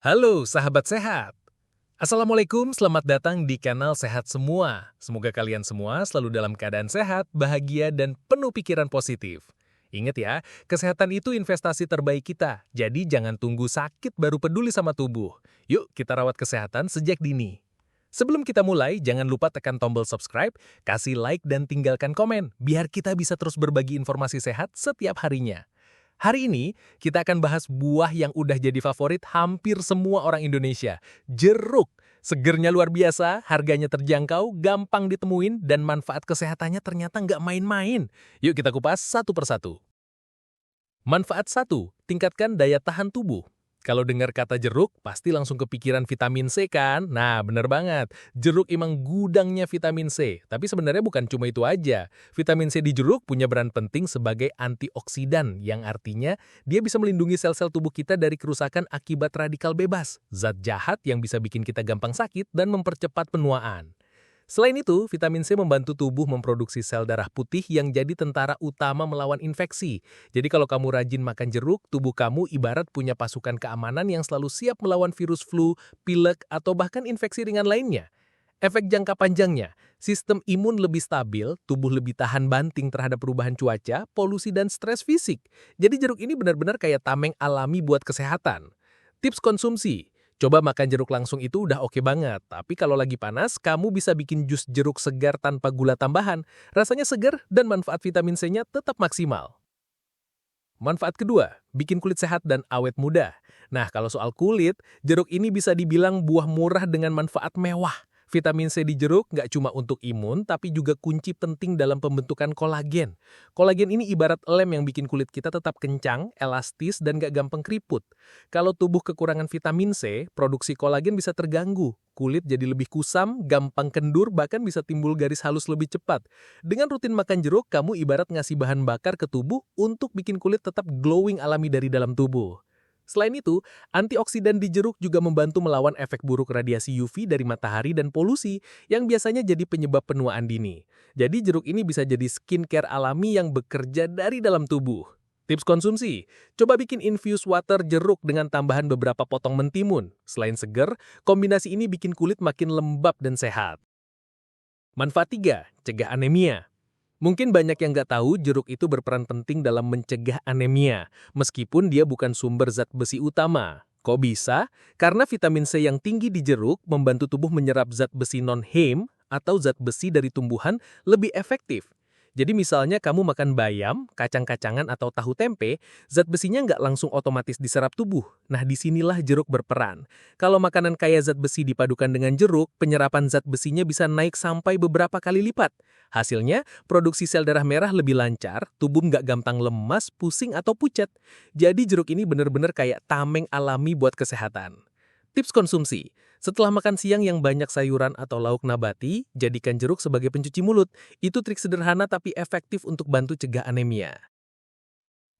Halo sahabat sehat. Assalamualaikum, selamat datang di kanal Sehat Semua. Semoga kalian semua selalu dalam keadaan sehat, bahagia, dan penuh pikiran positif. Ingat ya, kesehatan itu investasi terbaik kita, jadi jangan tunggu sakit baru peduli sama tubuh. Yuk kita rawat kesehatan sejak dini. Sebelum kita mulai, jangan lupa tekan tombol subscribe, kasih like, dan tinggalkan komen, biar kita bisa terus berbagi informasi sehat setiap harinya. Hari ini, kita akan bahas buah yang udah jadi favorit hampir semua orang Indonesia. Jeruk. Segernya luar biasa, harganya terjangkau, gampang ditemuin, dan manfaat kesehatannya ternyata nggak main-main. Yuk kita kupas satu persatu. Manfaat 1. Tingkatkan daya tahan tubuh. Kalau dengar kata jeruk, pasti langsung kepikiran vitamin C kan? Nah, bener banget. Jeruk emang gudangnya vitamin C. Tapi sebenarnya bukan cuma itu aja. Vitamin C di jeruk punya peran penting sebagai antioksidan, yang artinya dia bisa melindungi sel-sel tubuh kita dari kerusakan akibat radikal bebas, zat jahat yang bisa bikin kita gampang sakit dan mempercepat penuaan. Selain itu, vitamin C membantu tubuh memproduksi sel darah putih yang jadi tentara utama melawan infeksi. Jadi kalau kamu rajin makan jeruk, tubuh kamu ibarat punya pasukan keamanan yang selalu siap melawan virus flu, pilek, atau bahkan infeksi ringan lainnya. Efek jangka panjangnya, sistem imun lebih stabil, tubuh lebih tahan banting terhadap perubahan cuaca, polusi, dan stres fisik. Jadi jeruk ini benar-benar kayak tameng alami buat kesehatan. Tips konsumsi. Coba makan jeruk langsung itu udah oke banget, tapi kalau lagi panas, kamu bisa bikin jus jeruk segar tanpa gula tambahan. Rasanya segar dan manfaat vitamin C-nya tetap maksimal. Manfaat kedua, bikin kulit sehat dan awet muda. Nah, kalau soal kulit, jeruk ini bisa dibilang buah murah dengan manfaat mewah. Vitamin C di jeruk nggak cuma untuk imun, tapi juga kunci penting dalam pembentukan kolagen. Kolagen ini ibarat lem yang bikin kulit kita tetap kencang, elastis, dan nggak gampang keriput. Kalau tubuh kekurangan vitamin C, produksi kolagen bisa terganggu. Kulit jadi lebih kusam, gampang kendur, bahkan bisa timbul garis halus lebih cepat. Dengan rutin makan jeruk, kamu ibarat ngasih bahan bakar ke tubuh untuk bikin kulit tetap glowing alami dari dalam tubuh. Selain itu, antioksidan di jeruk juga membantu melawan efek buruk radiasi UV dari matahari dan polusi yang biasanya jadi penyebab penuaan dini. Jadi jeruk ini bisa jadi skincare alami yang bekerja dari dalam tubuh. Tips konsumsi, coba bikin infused water jeruk dengan tambahan beberapa potong mentimun. Selain seger, kombinasi ini bikin kulit makin lembab dan sehat. Manfaat 3, cegah anemia. Mungkin banyak yang nggak tahu jeruk itu berperan penting dalam mencegah anemia, meskipun dia bukan sumber zat besi utama. Kok bisa? Karena vitamin C yang tinggi di jeruk membantu tubuh menyerap zat besi non-heme atau zat besi dari tumbuhan lebih efektif. Jadi misalnya kamu makan bayam, kacang-kacangan atau tahu tempe, zat besinya nggak langsung otomatis diserap tubuh. Nah, disinilah jeruk berperan. Kalau makanan kaya zat besi dipadukan dengan jeruk, penyerapan zat besinya bisa naik sampai beberapa kali lipat. Hasilnya, produksi sel darah merah lebih lancar, tubuh nggak gampang lemas, pusing, atau pucat. Jadi jeruk ini benar-benar kayak tameng alami buat kesehatan. Tips konsumsi. Setelah makan siang yang banyak sayuran atau lauk nabati, jadikan jeruk sebagai pencuci mulut. Itu trik sederhana tapi efektif untuk bantu cegah anemia.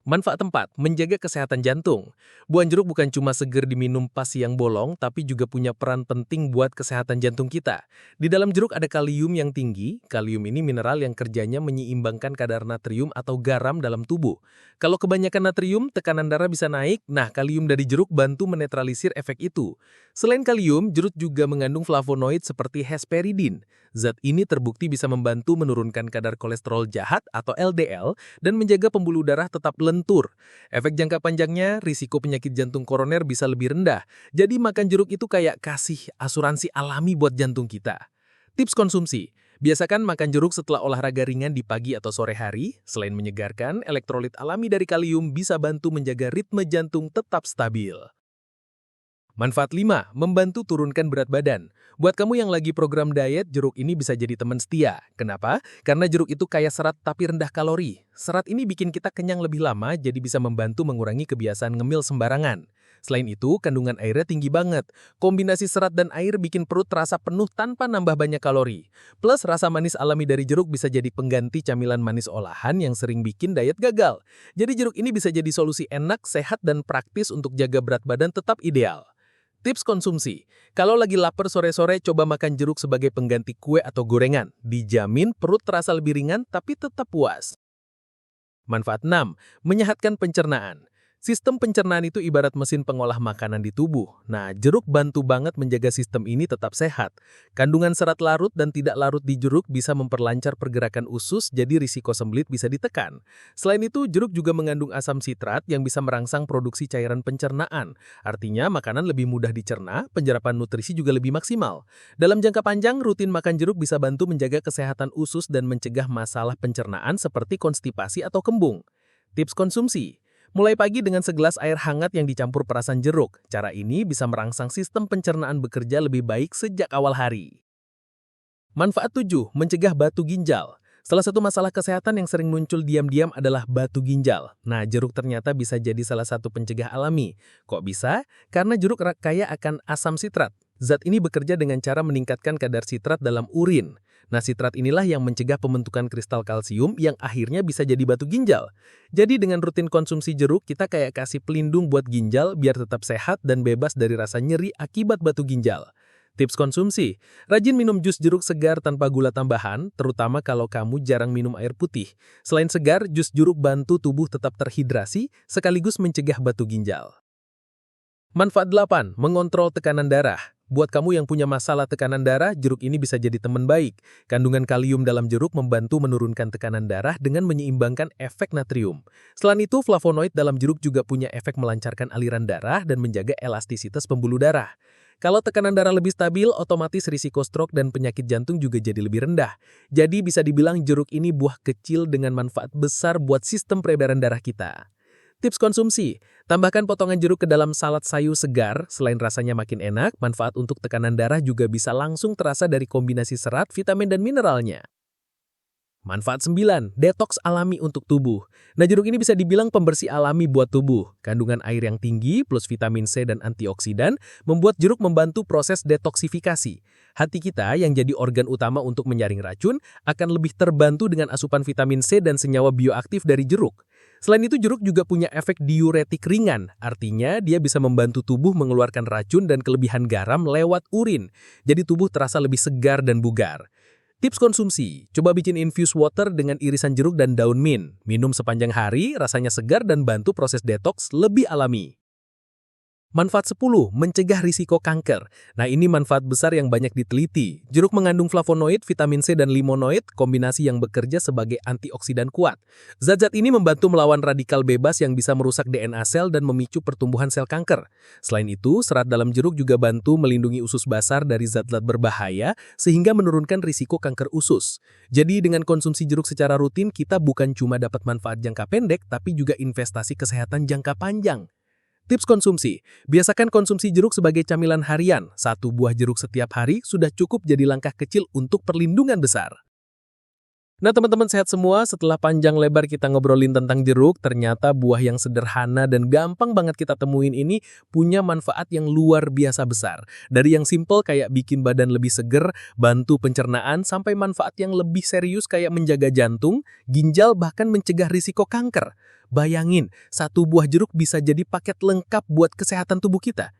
Manfaat 4, menjaga kesehatan jantung. Buah jeruk bukan cuma seger diminum pas siang bolong, tapi juga punya peran penting buat kesehatan jantung kita. Di dalam jeruk ada kalium yang tinggi. Kalium ini mineral yang kerjanya menyeimbangkan kadar natrium atau garam dalam tubuh. Kalau kebanyakan natrium, tekanan darah bisa naik. Nah, kalium dari jeruk bantu menetralisir efek itu. Selain kalium, jeruk juga mengandung flavonoid seperti hesperidin. Zat ini terbukti bisa membantu menurunkan kadar kolesterol jahat atau LDL dan menjaga pembuluh darah tetap lentur. Efek jangka panjangnya, risiko penyakit jantung koroner bisa lebih rendah. Jadi makan jeruk itu kayak kasih asuransi alami buat jantung kita. Tips konsumsi. Biasakan makan jeruk setelah olahraga ringan di pagi atau sore hari. Selain menyegarkan, elektrolit alami dari kalium bisa bantu menjaga ritme jantung tetap stabil. Manfaat 5, membantu turunkan berat badan. Buat kamu yang lagi program diet, jeruk ini bisa jadi teman setia. Kenapa? Karena jeruk itu kaya serat tapi rendah kalori. Serat ini bikin kita kenyang lebih lama, jadi bisa membantu mengurangi kebiasaan ngemil sembarangan. Selain itu, kandungan airnya tinggi banget. Kombinasi serat dan air bikin perut terasa penuh tanpa nambah banyak kalori. Plus, rasa manis alami dari jeruk bisa jadi pengganti camilan manis olahan yang sering bikin diet gagal. Jadi jeruk ini bisa jadi solusi enak, sehat, dan praktis untuk jaga berat badan tetap ideal. Tips konsumsi. Kalau lagi lapar sore-sore, coba makan jeruk sebagai pengganti kue atau gorengan. Dijamin perut terasa lebih ringan tapi tetap puas. Manfaat 6. Menyehatkan pencernaan. Sistem pencernaan itu ibarat mesin pengolah makanan di tubuh. Nah, jeruk bantu banget menjaga sistem ini tetap sehat. Kandungan serat larut dan tidak larut di jeruk bisa memperlancar pergerakan usus, jadi risiko sembelit bisa ditekan. Selain itu, jeruk juga mengandung asam sitrat yang bisa merangsang produksi cairan pencernaan. Artinya, makanan lebih mudah dicerna, penyerapan nutrisi juga lebih maksimal. Dalam jangka panjang, rutin makan jeruk bisa bantu menjaga kesehatan usus dan mencegah masalah pencernaan seperti konstipasi atau kembung. Tips konsumsi. Mulai pagi dengan segelas air hangat yang dicampur perasan jeruk. Cara ini bisa merangsang sistem pencernaan bekerja lebih baik sejak awal hari. Manfaat 7. Mencegah batu ginjal. Salah satu masalah kesehatan yang sering muncul diam-diam adalah batu ginjal. Nah, jeruk ternyata bisa jadi salah satu pencegah alami. Kok bisa? Karena jeruk kaya akan asam sitrat. Zat ini bekerja dengan cara meningkatkan kadar sitrat dalam urin. Nah, sitrat inilah yang mencegah pembentukan kristal kalsium yang akhirnya bisa jadi batu ginjal. Jadi dengan rutin konsumsi jeruk, kita kayak kasih pelindung buat ginjal biar tetap sehat dan bebas dari rasa nyeri akibat batu ginjal. Tips konsumsi, rajin minum jus jeruk segar tanpa gula tambahan, terutama kalau kamu jarang minum air putih. Selain segar, jus jeruk bantu tubuh tetap terhidrasi, sekaligus mencegah batu ginjal. Manfaat 8. Mengontrol tekanan darah. Buat kamu yang punya masalah tekanan darah, jeruk ini bisa jadi teman baik. Kandungan kalium dalam jeruk membantu menurunkan tekanan darah dengan menyeimbangkan efek natrium. Selain itu, flavonoid dalam jeruk juga punya efek melancarkan aliran darah dan menjaga elastisitas pembuluh darah. Kalau tekanan darah lebih stabil, otomatis risiko stroke dan penyakit jantung juga jadi lebih rendah. Jadi bisa dibilang jeruk ini buah kecil dengan manfaat besar buat sistem peredaran darah kita. Tips konsumsi, tambahkan potongan jeruk ke dalam salad sayur segar. Selain rasanya makin enak, manfaat untuk tekanan darah juga bisa langsung terasa dari kombinasi serat, vitamin, dan mineralnya. Manfaat 9. Detoks alami untuk tubuh. Nah, jeruk ini bisa dibilang pembersih alami buat tubuh. Kandungan air yang tinggi plus vitamin C dan antioksidan membuat jeruk membantu proses detoksifikasi. Hati kita yang jadi organ utama untuk menyaring racun akan lebih terbantu dengan asupan vitamin C dan senyawa bioaktif dari jeruk. Selain itu, jeruk juga punya efek diuretik ringan. Artinya, dia bisa membantu tubuh mengeluarkan racun dan kelebihan garam lewat urin. Jadi tubuh terasa lebih segar dan bugar. Tips konsumsi, coba bikin infused water dengan irisan jeruk dan daun mint. Minum sepanjang hari, rasanya segar dan bantu proses detoks lebih alami. Manfaat 10. Mencegah risiko kanker. Nah, ini manfaat besar yang banyak diteliti. Jeruk mengandung flavonoid, vitamin C, dan limonoid, kombinasi yang bekerja sebagai antioksidan kuat. Zat-zat ini membantu melawan radikal bebas yang bisa merusak DNA sel dan memicu pertumbuhan sel kanker. Selain itu, serat dalam jeruk juga bantu melindungi usus basar dari zat-zat berbahaya, sehingga menurunkan risiko kanker usus. Jadi, dengan konsumsi jeruk secara rutin, kita bukan cuma dapat manfaat jangka pendek, tapi juga investasi kesehatan jangka panjang. Tips konsumsi, biasakan konsumsi jeruk sebagai camilan harian. 1 buah jeruk setiap hari sudah cukup jadi langkah kecil untuk perlindungan besar. Nah teman-teman sehat semua, setelah panjang lebar kita ngobrolin tentang jeruk, ternyata buah yang sederhana dan gampang banget kita temuin ini punya manfaat yang luar biasa besar. Dari yang simple kayak bikin badan lebih seger, bantu pencernaan, sampai manfaat yang lebih serius kayak menjaga jantung, ginjal, bahkan mencegah risiko kanker. Bayangin, 1 buah jeruk bisa jadi paket lengkap buat kesehatan tubuh kita.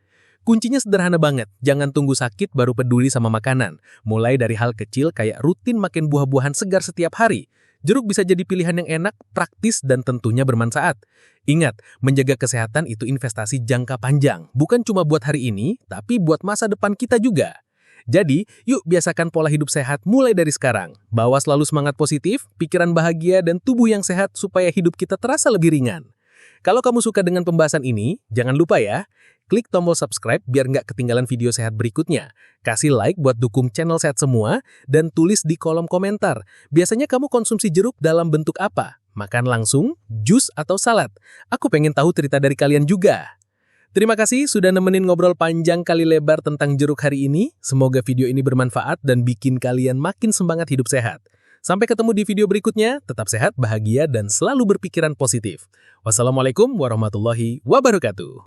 Kuncinya sederhana banget, jangan tunggu sakit baru peduli sama makanan. Mulai dari hal kecil kayak rutin makan buah-buahan segar setiap hari. Jeruk bisa jadi pilihan yang enak, praktis, dan tentunya bermanfaat. Ingat, menjaga kesehatan itu investasi jangka panjang. Bukan cuma buat hari ini, tapi buat masa depan kita juga. Jadi, yuk biasakan pola hidup sehat mulai dari sekarang. Bawa selalu semangat positif, pikiran bahagia, dan tubuh yang sehat supaya hidup kita terasa lebih ringan. Kalau kamu suka dengan pembahasan ini, jangan lupa ya, klik tombol subscribe biar nggak ketinggalan video sehat berikutnya. Kasih like buat dukung channel sehat semua, dan tulis di kolom komentar. Biasanya kamu konsumsi jeruk dalam bentuk apa? Makan langsung, jus, atau salad? Aku pengen tahu cerita dari kalian juga. Terima kasih sudah nemenin ngobrol panjang kali lebar tentang jeruk hari ini. Semoga video ini bermanfaat dan bikin kalian makin semangat hidup sehat. Sampai ketemu di video berikutnya, tetap sehat, bahagia, dan selalu berpikiran positif. Wassalamualaikum warahmatullahi wabarakatuh.